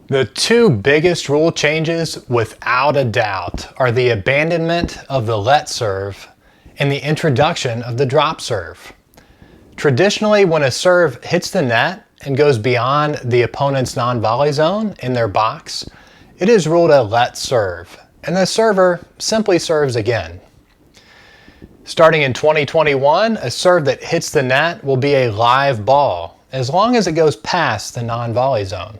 The two biggest rule changes, without a doubt, are the abandonment of the let serve and the introduction of the drop serve. Traditionally, when a serve hits the net and goes beyond the opponent's non-volley zone in their box, it is ruled a let serve, and the server simply serves again. Starting in 2021, a serve that hits the net will be a live ball, as long as it goes past the non-volley zone.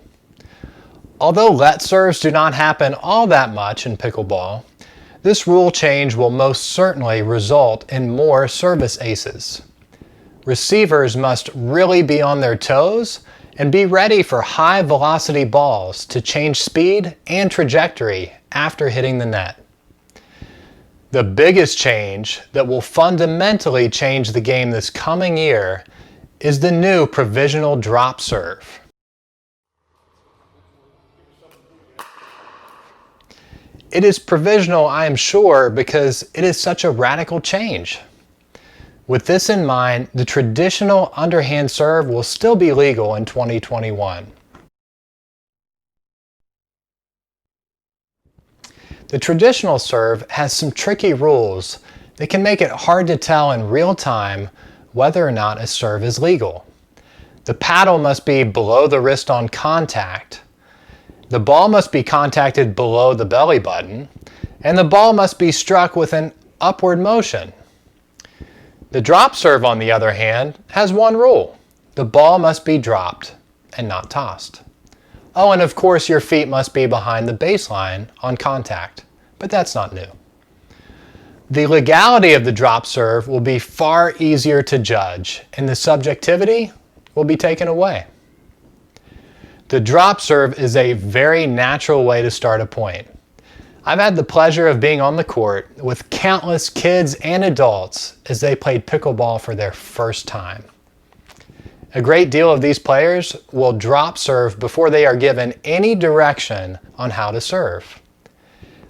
Although let serves do not happen all that much in pickleball, this rule change will most certainly result in more service aces. Receivers must really be on their toes and be ready for high velocity balls to change speed and trajectory after hitting the net. The biggest change that will fundamentally change the game this coming year is the new provisional drop serve. It is provisional, I am sure, because it is such a radical change. With this in mind, the traditional underhand serve will still be legal in 2021. The traditional serve has some tricky rules that can make it hard to tell in real time whether or not a serve is legal. The paddle must be below the wrist on contact. The ball must be contacted below the belly button, and the ball must be struck with an upward motion. The drop serve, on the other hand, has one rule. The ball must be dropped and not tossed. Oh, and of course your feet must be behind the baseline on contact, but that's not new. The legality of the drop serve will be far easier to judge, and the subjectivity will be taken away. The drop serve is a very natural way to start a point. I've had the pleasure of being on the court with countless kids and adults as they played pickleball for their first time. A great deal of these players will drop serve before they are given any direction on how to serve.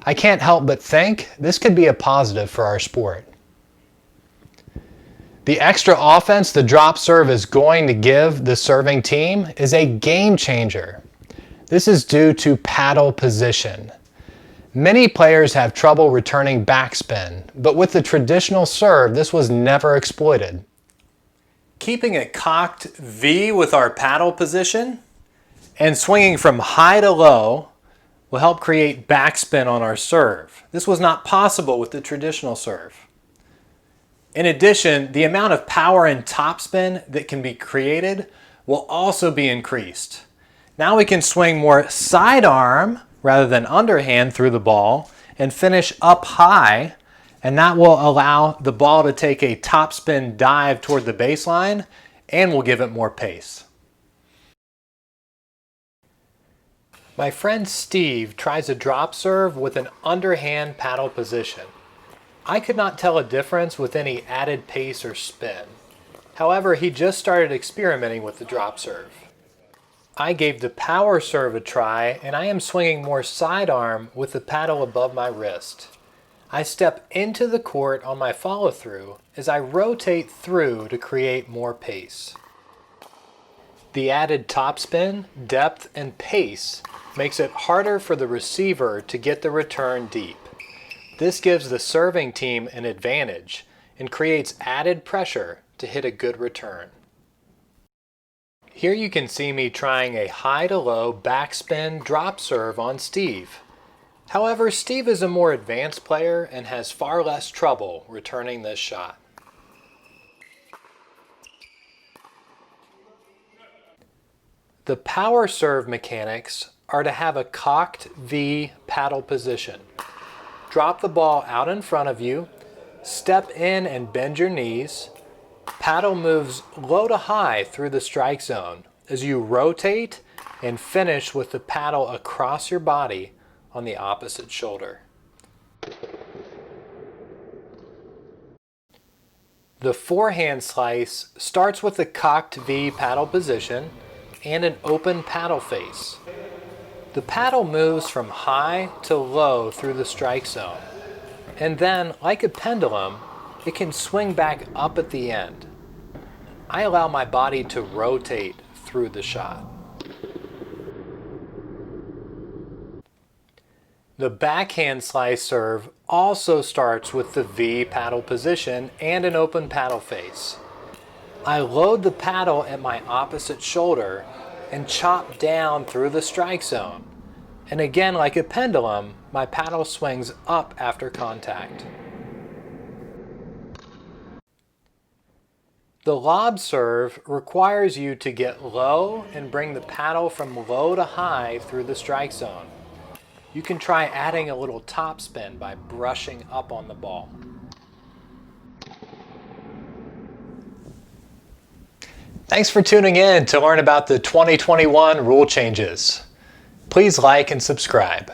I can't help but think this could be a positive for our sport. The extra offense the drop serve is going to give the serving team is a game changer. This is due to paddle position. Many players have trouble returning backspin, but with the traditional serve, this was never exploited. Keeping a cocked V with our paddle position and swinging from high to low will help create backspin on our serve. This was not possible with the traditional serve. In addition, the amount of power and topspin that can be created will also be increased. Now we can swing more sidearm rather than underhand through the ball and finish up high, and that will allow the ball to take a topspin dive toward the baseline and will give it more pace. My friend Steve tries a drop serve with an underhand paddle position. I could not tell a difference with any added pace or spin. However, he just started experimenting with the drop serve. I gave the power serve a try, and I am swinging more sidearm with the paddle above my wrist. I step into the court on my follow-through as I rotate through to create more pace. The added topspin, depth, and pace makes it harder for the receiver to get the return deep. This gives the serving team an advantage and creates added pressure to hit a good return. Here you can see me trying a high to low backspin drop serve on Steve. However, Steve is a more advanced player and has far less trouble returning this shot. The power serve mechanics are to have a cocked V paddle position. Drop the ball out in front of you, step in and bend your knees. Paddle moves low to high through the strike zone as you rotate and finish with the paddle across your body on the opposite shoulder. The forehand slice starts with the cocked V paddle position and an open paddle face. The paddle moves from high to low through the strike zone, and then, like a pendulum, it can swing back up at the end. I allow my body to rotate through the shot. The backhand slice serve also starts with the V paddle position and an open paddle face. I load the paddle at my opposite shoulder and chop down through the strike zone. And again, like a pendulum, my paddle swings up after contact. The lob serve requires you to get low and bring the paddle from low to high through the strike zone. You can try adding a little topspin by brushing up on the ball. Thanks for tuning in to learn about the 2021 rule changes. Please like and subscribe.